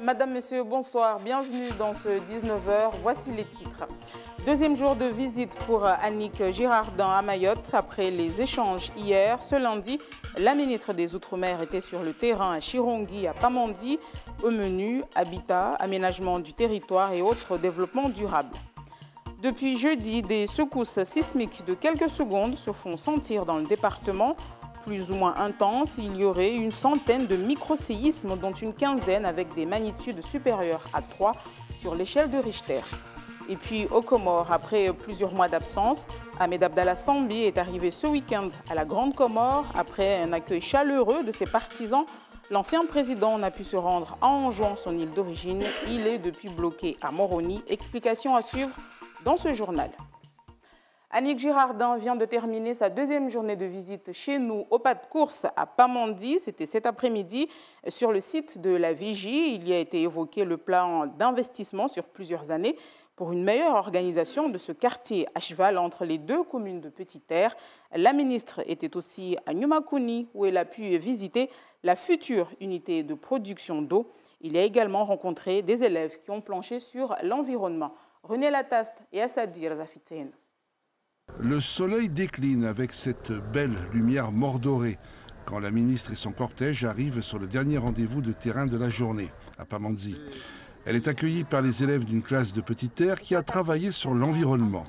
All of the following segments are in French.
Madame, Monsieur, bonsoir. Bienvenue dans ce 19h. Voici les titres. Deuxième jour de visite pour Annick Girardin à Mayotte. Après les échanges hier, ce lundi, la ministre des Outre-mer était sur le terrain à Chirongui, à Pamandzi, au menu habitat, aménagement du territoire et autres développements durables. Depuis jeudi, des secousses sismiques de quelques secondes se font sentir dans le département. Plus ou moins intenses, il y aurait une centaine de micro-séismes, dont une quinzaine avec des magnitudes supérieures à 3 sur l'échelle de Richter. Et puis aux Comores, après plusieurs mois d'absence, Ahmed Abdallah Sambi est arrivé ce week-end à la Grande Comore. Après un accueil chaleureux de ses partisans, l'ancien président n'a pu se rendre à Anjouan, son île d'origine. Il est depuis bloqué à Moroni. Explication à suivre dans ce journal. Annick Girardin vient de terminer sa deuxième journée de visite chez nous au pas de course à Pamandzi. C'était cet après-midi. Sur le site de la Vigie, il y a été évoqué le plan d'investissement sur plusieurs années pour une meilleure organisation de ce quartier à cheval entre les deux communes de Petite-Terre. La ministre était aussi à Niumakuni où elle a pu visiter la future unité de production d'eau. Il a également rencontré des élèves qui ont planché sur l'environnement. René Lataste et Assadir Zafitene. Le soleil décline avec cette belle lumière mordorée quand la ministre et son cortège arrivent sur le dernier rendez-vous de terrain de la journée, à Pamandzi. Elle est accueillie par les élèves d'une classe de Petite-Terre qui a travaillé sur l'environnement.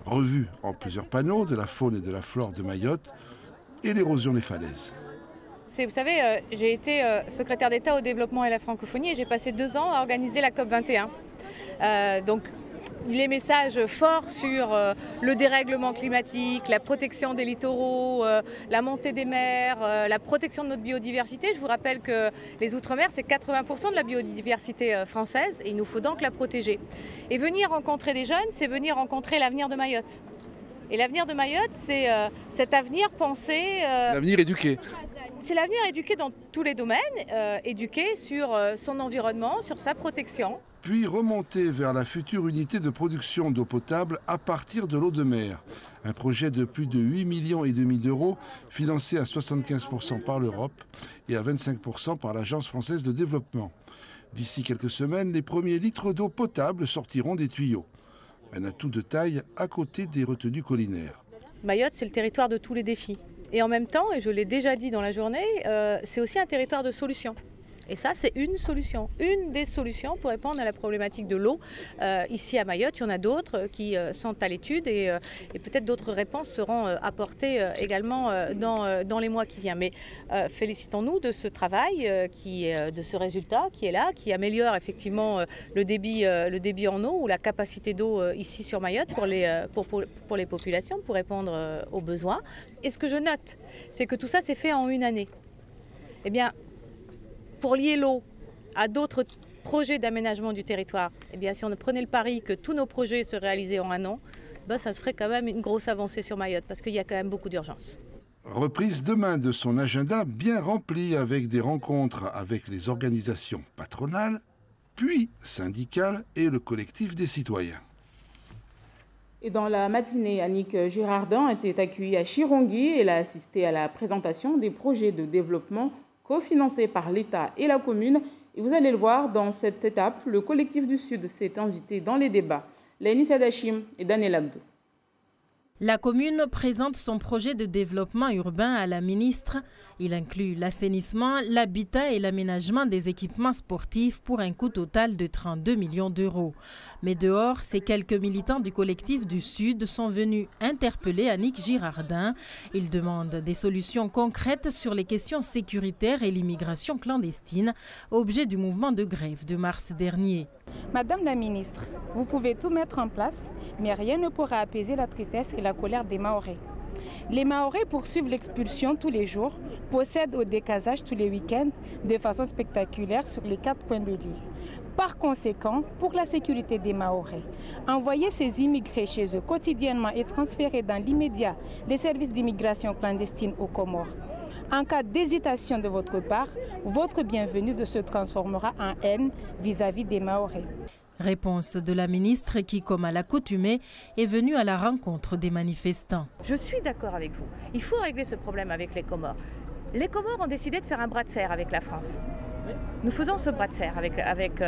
Revue en plusieurs panneaux de la faune et de la flore de Mayotte et l'érosion des falaises. Vous savez, j'ai été secrétaire d'État au développement et à la francophonie et j'ai passé 2 ans à organiser la COP21. Donc, les messages forts sur le dérèglement climatique, la protection des littoraux, la montée des mers, la protection de notre biodiversité. Je vous rappelle que les Outre-mer, c'est 80% de la biodiversité française et il nous faut donc la protéger. Et venir rencontrer des jeunes, c'est venir rencontrer l'avenir de Mayotte. Et l'avenir de Mayotte, c'est cet avenir pensé... L'avenir éduqué. C'est l'avenir éduqué dans tous les domaines, éduqué sur son environnement, sur sa protection. Puis remonter vers la future unité de production d'eau potable à partir de l'eau de mer. Un projet de plus de 8,5 millions d'euros, financé à 75% par l'Europe et à 25% par l'Agence française de développement. D'ici quelques semaines, les premiers litres d'eau potable sortiront des tuyaux. Un atout de taille à côté des retenues collinaires. Mayotte, c'est le territoire de tous les défis. Et en même temps, et je l'ai déjà dit dans la journée, c'est aussi un territoire de solutions. Et ça, c'est une solution, une des solutions pour répondre à la problématique de l'eau. Ici à Mayotte, il y en a d'autres qui sont à l'étude et peut-être d'autres réponses seront apportées également dans les mois qui viennent. Mais félicitons-nous de ce travail, de ce résultat qui est là, qui améliore effectivement le débit en eau ou la capacité d'eau ici sur Mayotte pour les populations, pour répondre aux besoins. Et ce que je note, c'est que tout ça s'est fait en une année. Eh bien, pour lier l'eau à d'autres projets d'aménagement du territoire, eh bien, si on prenait le pari que tous nos projets se réalisaient en un an, ça ferait quand même une grosse avancée sur Mayotte parce qu'il y a quand même beaucoup d'urgence. Reprise demain de son agenda bien rempli avec des rencontres avec les organisations patronales, puis syndicales et le collectif des citoyens. Et dans la matinée, Annick Girardin était accueillie à Chirongui. Elle a assisté à la présentation des projets de développement cofinancé par l'État et la commune. Et vous allez le voir, dans cette étape, le collectif du Sud s'est invité dans les débats. Lénie Sadachim et Daniel Abdou. La commune présente son projet de développement urbain à la ministre. Il inclut l'assainissement, l'habitat et l'aménagement des équipements sportifs pour un coût total de 32 millions d'euros. Mais dehors, ces quelques militants du collectif du Sud sont venus interpeller Annick Girardin. Ils demandent des solutions concrètes sur les questions sécuritaires et l'immigration clandestine, objet du mouvement de grève de mars dernier. Madame la ministre, vous pouvez tout mettre en place, mais rien ne pourra apaiser la tristesse et la colère des Mahorais. Les Mahorais poursuivent l'expulsion tous les jours, procèdent au décasage tous les week-ends de façon spectaculaire sur les 4 coins de l'île. Par conséquent, pour la sécurité des Mahorais, envoyer ces immigrés chez eux quotidiennement et transférer dans l'immédiat les services d'immigration clandestine aux Comores. En cas d'hésitation de votre part, votre bienvenue se transformera en haine vis-à-vis des Mahorais. Réponse de la ministre qui, comme à l'accoutumée, est venue à la rencontre des manifestants. Je suis d'accord avec vous. Il faut régler ce problème avec les Comores. Les Comores ont décidé de faire un bras de fer avec la France. Nous faisons ce bras de fer avec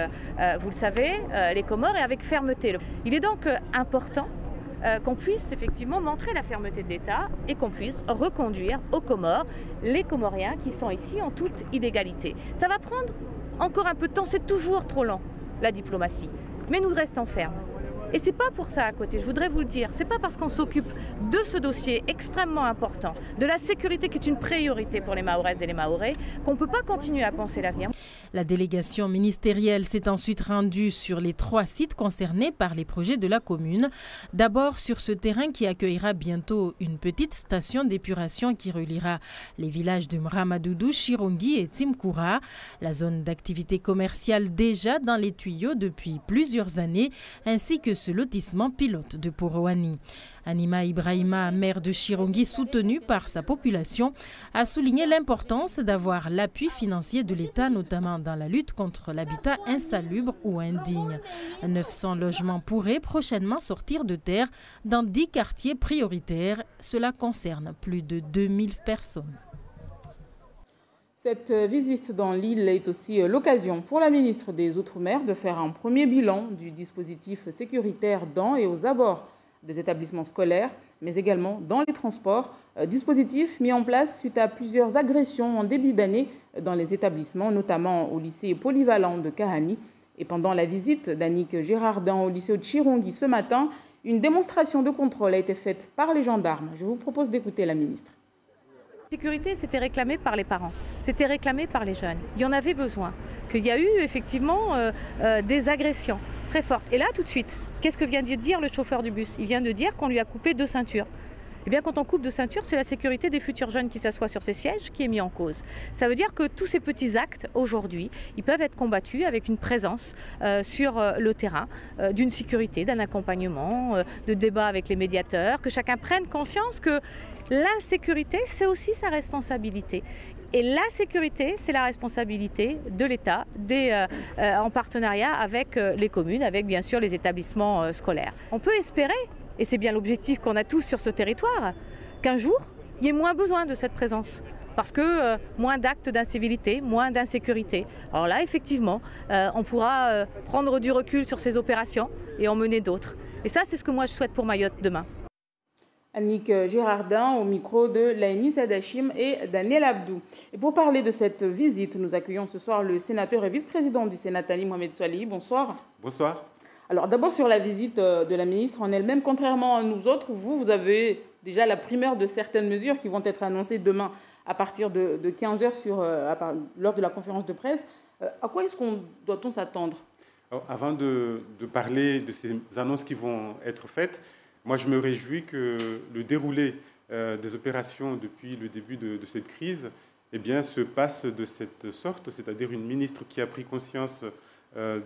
vous le savez, les Comores et avec fermeté. Il est donc important qu'on puisse effectivement montrer la fermeté de l'État et qu'on puisse reconduire aux Comores les Comoriens qui sont ici en toute illégalité. Ça va prendre encore un peu de temps, c'est toujours trop lent, la diplomatie, mais nous restons fermes. Et c'est pas pour ça à côté, je voudrais vous le dire, c'est pas parce qu'on s'occupe de ce dossier extrêmement important, de la sécurité qui est une priorité pour les Mahoraises et les Mahorais, qu'on ne peut pas continuer à penser l'avenir. La délégation ministérielle s'est ensuite rendue sur les 3 sites concernés par les projets de la commune. D'abord sur ce terrain qui accueillera bientôt une petite station d'épuration qui reliera les villages de Mramadoudou, Chirongi et Tsimkoura. La zone d'activité commerciale déjà dans les tuyaux depuis plusieurs années, ainsi que ce lotissement pilote de Poroani. Anima Ibrahima, maire de Chirongi, soutenue par sa population, a souligné l'importance d'avoir l'appui financier de l'État, notamment dans la lutte contre l'habitat insalubre ou indigne. 900 logements pourraient prochainement sortir de terre dans 10 quartiers prioritaires. Cela concerne plus de 2000 personnes. Cette visite dans l'île est aussi l'occasion pour la ministre des Outre-mer de faire un premier bilan du dispositif sécuritaire dans et aux abords des établissements scolaires, mais également dans les transports. Dispositif mis en place suite à plusieurs agressions en début d'année dans les établissements, notamment au lycée polyvalent de Kahani. Et pendant la visite d'Annick Girardin au lycée de Chirongi ce matin, une démonstration de contrôle a été faite par les gendarmes. Je vous propose d'écouter la ministre. La sécurité, c'était réclamé par les parents, c'était réclamé par les jeunes. Il y en avait besoin, qu'il y a eu effectivement des agressions très fortes. Et là, tout de suite, qu'est-ce que vient de dire le chauffeur du bus? Il vient de dire qu'on lui a coupé 2 ceintures. Eh bien, quand on coupe 2 ceintures, c'est la sécurité des futurs jeunes qui s'assoient sur ces sièges qui est mise en cause. Ça veut dire que tous ces petits actes, aujourd'hui, ils peuvent être combattus avec une présence sur le terrain, d'une sécurité, d'un accompagnement, de débats avec les médiateurs, que chacun prenne conscience que l'insécurité, c'est aussi sa responsabilité. Et la sécurité, c'est la responsabilité de l'État, en partenariat avec les communes, avec bien sûr les établissements scolaires. On peut espérer, et c'est bien l'objectif qu'on a tous sur ce territoire, qu'un jour, il y ait moins besoin de cette présence. Parce que moins d'actes d'incivilité, moins d'insécurité. Alors là, effectivement, on pourra prendre du recul sur ces opérations et en mener d'autres. Et ça, c'est ce que moi je souhaite pour Mayotte demain. Annick Girardin au micro de Laïni Sadachim et Daniel Abdou. Et pour parler de cette visite, nous accueillons ce soir le sénateur et vice-président du Sénat, Ali Mohamed Soalihi. Bonsoir. Bonsoir. Alors d'abord sur la visite de la ministre en elle-même, contrairement à nous autres, vous avez déjà la primeur de certaines mesures qui vont être annoncées demain à partir de 15h lors de la conférence de presse. À quoi doit-on s'attendre? Avant de parler de ces annonces qui vont être faites, moi, je me réjouis que le déroulé des opérations depuis le début de cette crise se passe de cette sorte, c'est-à-dire une ministre qui a pris conscience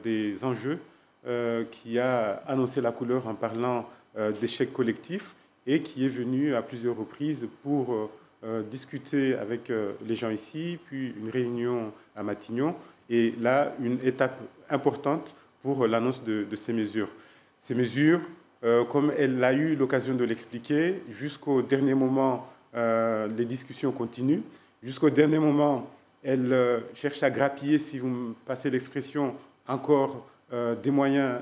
des enjeux, qui a annoncé la couleur en parlant d'échec collectif et qui est venue à plusieurs reprises pour discuter avec les gens ici, puis une réunion à Matignon, et là, une étape importante pour l'annonce de ces mesures. Ces mesures, comme elle a eu l'occasion de l'expliquer, jusqu'au dernier moment, les discussions continuent. Jusqu'au dernier moment, elle cherche à grappiller, si vous me passez l'expression, encore des moyens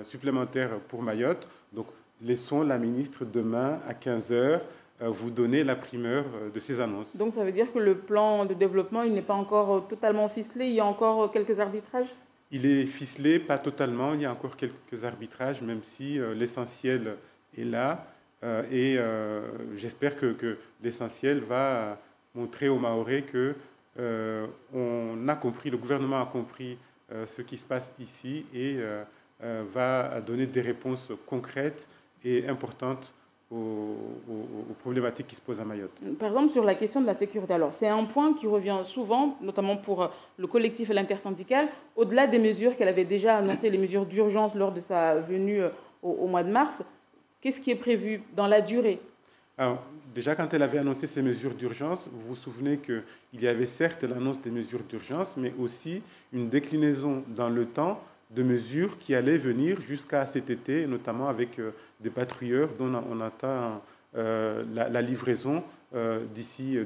supplémentaires pour Mayotte. Donc, laissons la ministre demain à 15h vous donner la primeur de ces annonces. Donc, ça veut dire que le plan de développement, il n'est pas encore totalement ficelé, il y a encore quelques arbitrages? Il est ficelé, pas totalement. Il y a encore quelques arbitrages, même si l'essentiel est là. J'espère que l'essentiel va montrer aux Mahorais que on a compris, le gouvernement a compris ce qui se passe ici et va donner des réponses concrètes et importantes aux problématiques qui se posent à Mayotte. Par exemple, sur la question de la sécurité, alors c'est un point qui revient souvent, notamment pour le collectif et l'intersyndical, au-delà des mesures qu'elle avait déjà annoncées, les mesures d'urgence lors de sa venue au mois de mars. Qu'est-ce qui est prévu dans la durée? Alors, déjà, quand elle avait annoncé ces mesures d'urgence, vous vous souvenez qu'il y avait certes l'annonce des mesures d'urgence, mais aussi une déclinaison dans le temps de mesures qui allaient venir jusqu'à cet été, notamment avec des patrouilleurs dont on attend la livraison d'ici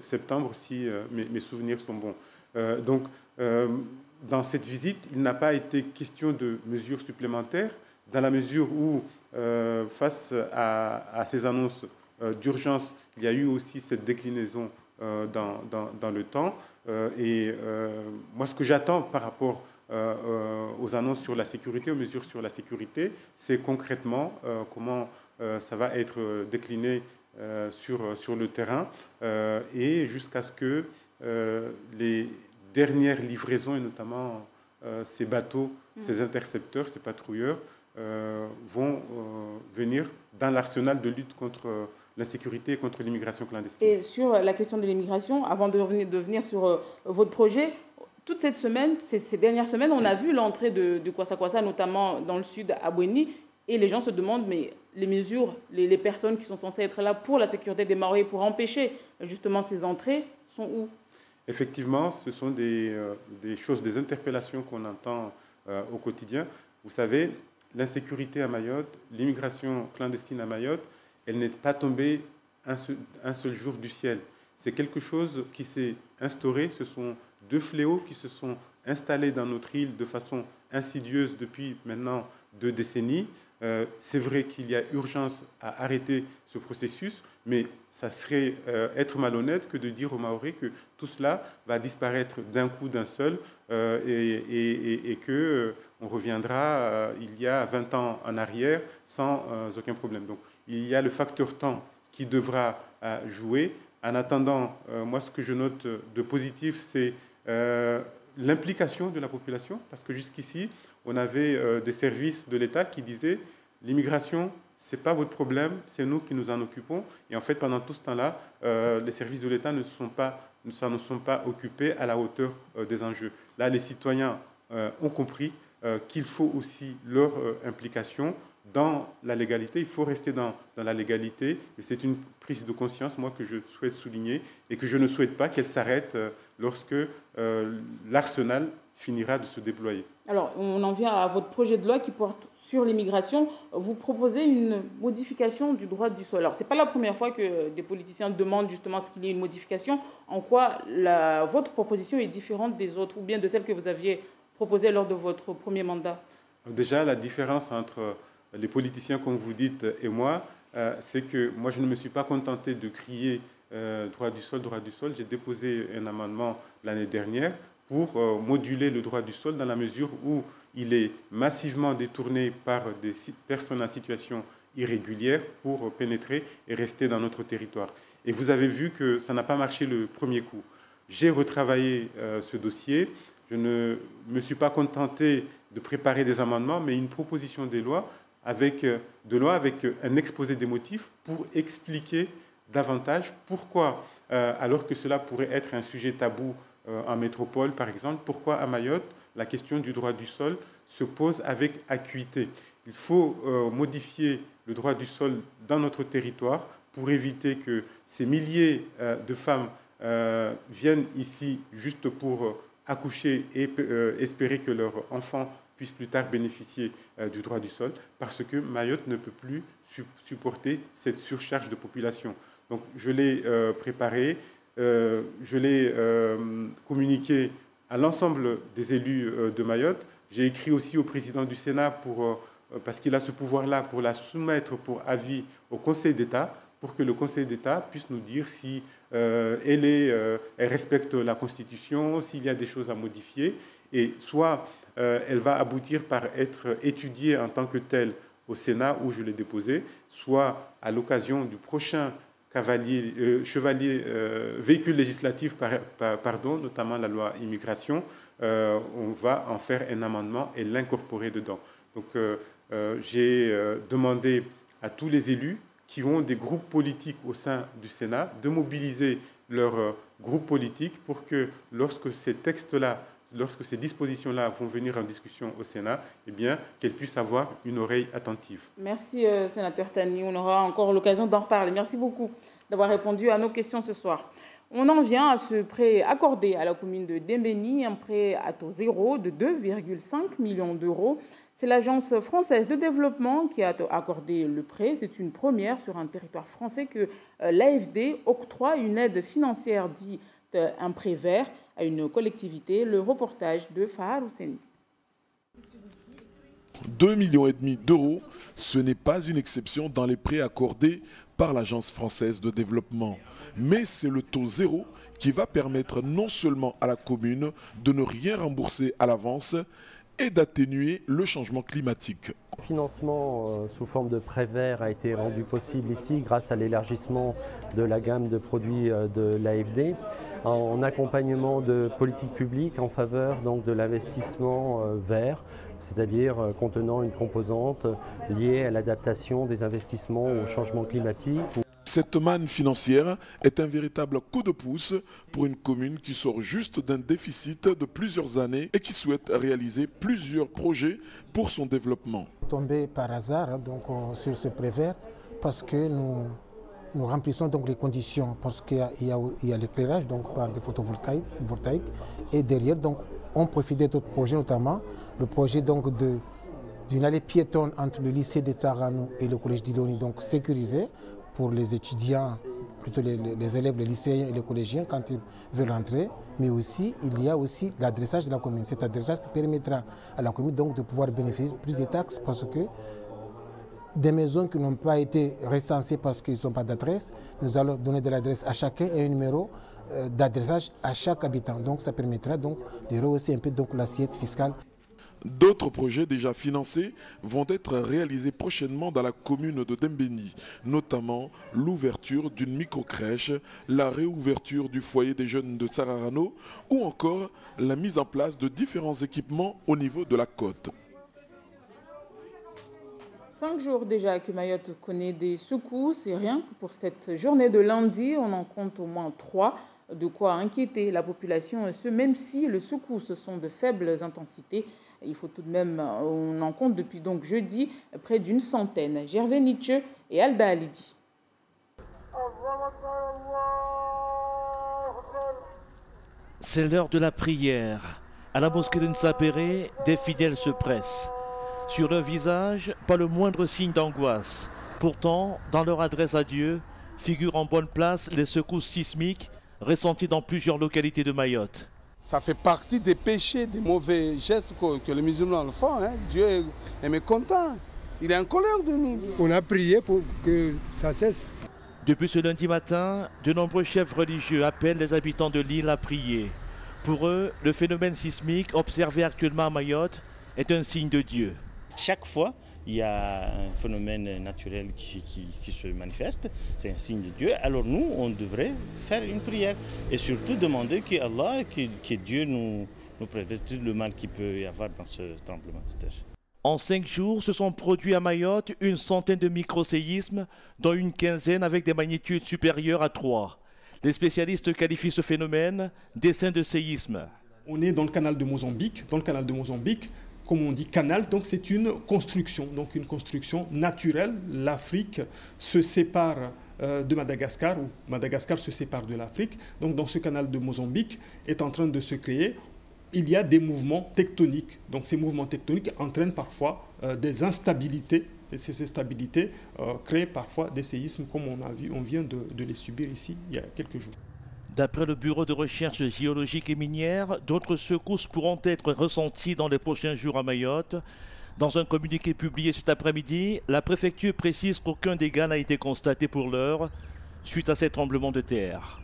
septembre, si mes souvenirs sont bons. Dans cette visite, il n'a pas été question de mesures supplémentaires, dans la mesure où, face à ces annonces d'urgence, il y a eu aussi cette déclinaison dans le temps. Moi, ce que j'attends par rapport aux annonces sur la sécurité, aux mesures sur la sécurité, c'est concrètement comment ça va être décliné sur le terrain, et jusqu'à ce que les dernières livraisons, et notamment ces bateaux, ces intercepteurs, ces patrouilleurs, vont venir dans l'arsenal de lutte contre l'insécurité et contre l'immigration clandestine. Et sur la question de l'immigration, avant de venir sur votre projet, toute cette semaine, ces dernières semaines, on a vu l'entrée de Kwassa, notamment dans le sud, à Bouéni, et les gens se demandent, mais les mesures, les personnes qui sont censées être là pour la sécurité des Maoris, pour empêcher justement ces entrées, sont où? Effectivement, ce sont des choses, des interpellations qu'on entend au quotidien. Vous savez, l'insécurité à Mayotte, l'immigration clandestine à Mayotte, elle n'est pas tombée un seul jour du ciel. C'est quelque chose qui s'est instauré. Ce sont deux fléaux qui se sont installés dans notre île de façon insidieuse depuis maintenant 2 décennies. C'est vrai qu'il y a urgence à arrêter ce processus, mais ça serait être malhonnête que de dire aux Maoris que tout cela va disparaître d'un coup, d'un seul, et qu'on reviendra il y a 20 ans en arrière sans aucun problème. Donc il y a le facteur temps qui devra jouer. En attendant, moi ce que je note de positif, c'est l'implication de la population, parce que jusqu'ici, on avait des services de l'État qui disaient l'immigration, ce n'est pas votre problème, c'est nous qui nous en occupons. Et en fait, pendant tout ce temps-là, les services de l'État ne s'en sont pas occupés à la hauteur des enjeux. Là, les citoyens ont compris qu'il faut aussi leur implication dans la légalité. Il faut rester dans la légalité. Et c'est une prise de conscience, moi, que je souhaite souligner et que je ne souhaite pas qu'elle s'arrête lorsque l'arsenal finira de se déployer. Alors, on en vient à votre projet de loi qui porte sur l'immigration. Vous proposez une modification du droit du sol. Alors, ce n'est pas la première fois que des politiciens demandent justement ce qu'il y ait une modification. En quoi votre proposition est différente des autres, ou bien de celle que vous aviez proposée lors de votre premier mandat? Déjà, la différence entre les politiciens, comme vous dites, et moi, c'est que moi, je ne me suis pas contenté de crier droit du sol, droit du sol. J'ai déposé un amendement l'année dernière pour moduler le droit du sol dans la mesure où il est massivement détourné par des personnes en situation irrégulière pour pénétrer et rester dans notre territoire. Et vous avez vu que ça n'a pas marché le premier coup. J'ai retravaillé ce dossier. Je ne me suis pas contenté de préparer des amendements, mais une proposition de loi avec un exposé des motifs pour expliquer davantage pourquoi, alors que cela pourrait être un sujet tabou en métropole, par exemple, pourquoi à Mayotte, la question du droit du sol se pose avec acuité. Il faut modifier le droit du sol dans notre territoire pour éviter que ces milliers de femmes viennent ici juste pour accoucher et espérer que leurs enfants puissent plus tard bénéficier du droit du sol, parce que Mayotte ne peut plus supporter cette surcharge de population. Donc je l'ai préparé, je l'ai communiqué à l'ensemble des élus de Mayotte. J'ai écrit aussi au président du Sénat parce qu'il a ce pouvoir-là, pour la soumettre pour avis au Conseil d'État, pour que le Conseil d'État puisse nous dire si elle respecte la Constitution, s'il y a des choses à modifier, et soit elle va aboutir par être étudiée en tant que telle au Sénat où je l'ai déposée, soit à l'occasion du prochain véhicule législatif, notamment la loi immigration, on va en faire un amendement et l'incorporer dedans. Donc j'ai demandé à tous les élus qui ont des groupes politiques au sein du Sénat de mobiliser leurs groupes politiques pour que lorsque ces dispositions-là vont venir en discussion au Sénat, eh bien, qu'elles puissent avoir une oreille attentive. Merci, sénateur Tani. On aura encore l'occasion d'en reparler. Merci beaucoup d'avoir répondu à nos questions ce soir. On en vient à ce prêt accordé à la commune de Dembéni, un prêt à taux zéro de 2,5 millions d'euros. C'est l'Agence française de développement qui a accordé le prêt. C'est une première sur un territoire français que l'AFD octroie une aide financière dite un prêt vert à une collectivité. Le reportage de Fahar Housseni. 2,5 millions d'euros, ce n'est pas une exception dans les prêts accordés par l'Agence française de développement. Mais c'est le taux zéro qui va permettre non seulement à la commune de ne rien rembourser à l'avance et d'atténuer le changement climatique. Le financement sous forme de prêt vert a été rendu possible ici grâce à l'élargissement de la gamme de produits de l'AFD en accompagnement de politiques publiques en faveur donc, de l'investissement vert, c'est-à-dire contenant une composante liée à l'adaptation des investissements au changement climatique. Cette manne financière est un véritable coup de pouce pour une commune qui sort juste d'un déficit de plusieurs années et qui souhaite réaliser plusieurs projets pour son développement. Tombé par hasard donc, sur ce prêt vert parce que nous remplissons donc les conditions, parce qu'il y a l'éclairage donc par des photovoltaïques et derrière donc on profitait d'autres projets, notamment le projet donc d'une allée piétonne entre le lycée de Tsarano et le collège d'Iloni, donc sécurisé pour les étudiants, plutôt les élèves, les lycéens et les collégiens quand ils veulent rentrer, mais aussi il y a aussi l'adressage de la commune. Cet adressage permettra à la commune donc de pouvoir bénéficier de plus de taxes parce que des maisons qui n'ont pas été recensées parce qu'ils ne sont pas d'adresse, nous allons donner de l'adresse à chacun et un numéro d'adressage à chaque habitant. Donc ça permettra donc de rehausser un peu donc l'assiette fiscale. D'autres projets déjà financés vont être réalisés prochainement dans la commune de Dembéni, notamment l'ouverture d'une microcrèche, la réouverture du foyer des jeunes de Tsararano ou encore la mise en place de différents équipements au niveau de la côte. 5 jours déjà que Mayotte connaît des secousses et rien que pour cette journée de lundi, on en compte au moins 3. De quoi inquiéter la population, même si les secousses sont de faibles intensités. Il faut tout de même, on en compte depuis donc jeudi près d'une centaine. Gervais Nietzsche et Alda Alidi. C'est l'heure de la prière. À la mosquée de Nsapéré, des fidèles se pressent. Sur leur visage, pas le moindre signe d'angoisse. Pourtant, dans leur adresse à Dieu, figurent en bonne place les secousses sismiques ressenties dans plusieurs localités de Mayotte. Ça fait partie des péchés, des mauvais gestes que les musulmans font. Dieu est mécontent, il est en colère de nous. On a prié pour que ça cesse. Depuis ce lundi matin, de nombreux chefs religieux appellent les habitants de l'île à prier. Pour eux, le phénomène sismique observé actuellement à Mayotte est un signe de Dieu. Chaque fois, il y a un phénomène naturel qui se manifeste, c'est un signe de Dieu. Alors nous, on devrait faire une prière et surtout demander qu'Allah, que Dieu nous préserve tout le mal qu'il peut y avoir dans ce tremblement de terre. En 5 jours, se sont produits à Mayotte une centaine de microséismes, dont une quinzaine avec des magnitudes supérieures à 3. Les spécialistes qualifient ce phénomène d'essaim de séisme. On est dans le canal de Mozambique. Dans le canal de Mozambique, comme on dit canal, donc c'est une construction naturelle. L'Afrique se sépare de Madagascar, ou Madagascar se sépare de l'Afrique. Donc dans ce canal de Mozambique est en train de se créer, il y a des mouvements tectoniques. Donc ces mouvements tectoniques entraînent parfois des instabilités. Et ces instabilités créent parfois des séismes comme on vient de les subir ici il y a quelques jours. D'après le Bureau de recherche géologique et minière, d'autres secousses pourront être ressenties dans les prochains jours à Mayotte. Dans un communiqué publié cet après-midi, la préfecture précise qu'aucun dégât n'a été constaté pour l'heure suite à ces tremblements de terre.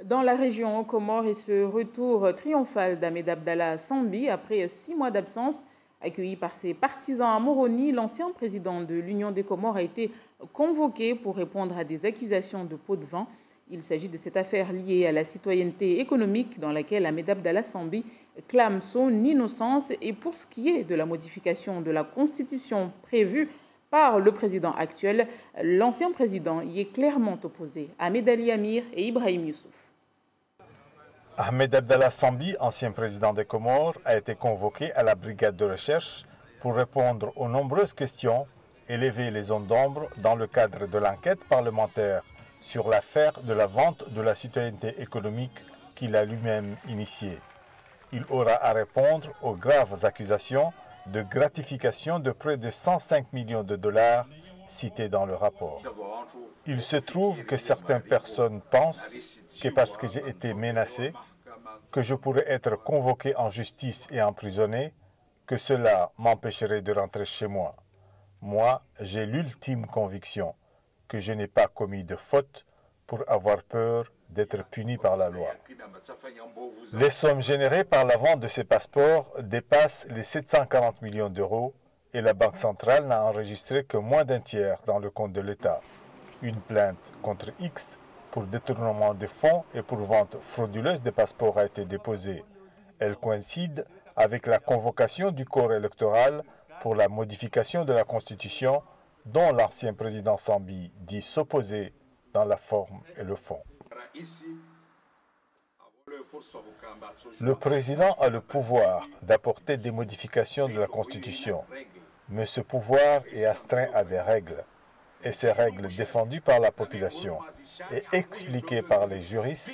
Dans la région aux Comores et ce retour triomphal d'Ahmed Abdallah Sambi après 6 mois d'absence, accueilli par ses partisans à Moroni, l'ancien président de l'Union des Comores a été convoqué pour répondre à des accusations de pot de vin. Il s'agit de cette affaire liée à la citoyenneté économique dans laquelle Ahmed Abdallah Sambi clame son innocence. Et pour ce qui est de la modification de la Constitution prévue par le président actuel, l'ancien président y est clairement opposé. Ahmed Ali Amir et Ibrahim Youssouf. Ahmed Abdallah Sambi, ancien président des Comores, a été convoqué à la brigade de recherche pour répondre aux nombreuses questions et lever les zones d'ombre dans le cadre de l'enquête parlementaire sur l'affaire de la vente de la citoyenneté économique qu'il a lui-même initiée. Il aura à répondre aux graves accusations de gratification de près de 105 millions de dollars citées dans le rapport. Il se trouve que certaines personnes pensent que parce que j'ai été menacé, que je pourrais être convoqué en justice et emprisonné, que cela m'empêcherait de rentrer chez moi. Moi, j'ai l'ultime conviction que je n'ai pas commis de faute pour avoir peur d'être puni par la loi. Les sommes générées par la vente de ces passeports dépassent les 740 millions d'euros et la Banque centrale n'a enregistré que moins d'un tiers dans le compte de l'État. Une plainte contre X pour détournement de fonds et pour vente frauduleuse des passeports a été déposée. Elle coïncide avec la convocation du corps électoral pour la modification de la Constitution dont l'ancien président Sambi dit s'opposer dans la forme et le fond. Le président a le pouvoir d'apporter des modifications de la Constitution, mais ce pouvoir est astreint à des règles. Et ces règles défendues par la population et expliquées par les juristes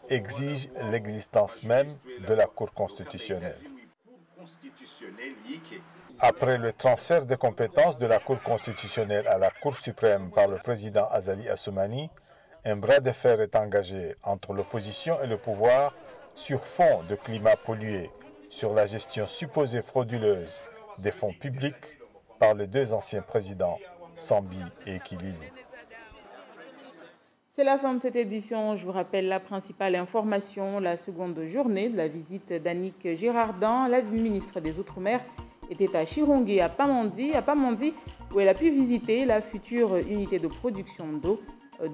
exigent l'existence même de la Cour constitutionnelle. Après le transfert de compétences de la Cour constitutionnelle à la Cour suprême par le président Azali Assoumani, un bras de fer est engagé entre l'opposition et le pouvoir sur fond de climat pollué, sur la gestion supposée frauduleuse des fonds publics par les deux anciens présidents, Sambi et Kilili. C'est la fin de cette édition. Je vous rappelle la principale information. La seconde journée de la visite d'Annick Girardin, la ministre des Outre-mer, était à Chirongui, à Pamandi, où elle a pu visiter la future unité de production d'eau.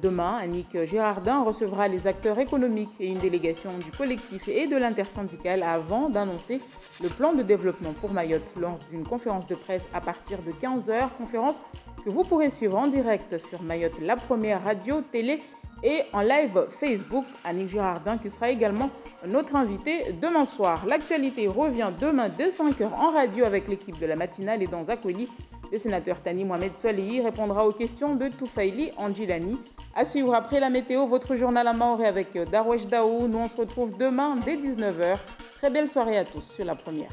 Demain, Annick Girardin recevra les acteurs économiques et une délégation du collectif et de l'intersyndical avant d'annoncer le plan de développement pour Mayotte lors d'une conférence de presse à partir de 15h. Conférence que vous pourrez suivre en direct sur Mayotte, la première radio, télé et en live Facebook. Annick Girardin qui sera également notre invitée demain soir. L'actualité revient demain dès 5h en radio avec l'équipe de la matinale et dans Zakweli. Le sénateur Tani Mohamed Solehi répondra aux questions de Toufaili Andjilani. À suivre après la météo, votre journal à Maoré avec Darwesh Daou. Nous on se retrouve demain dès 19h. Très belle soirée à tous sur la première.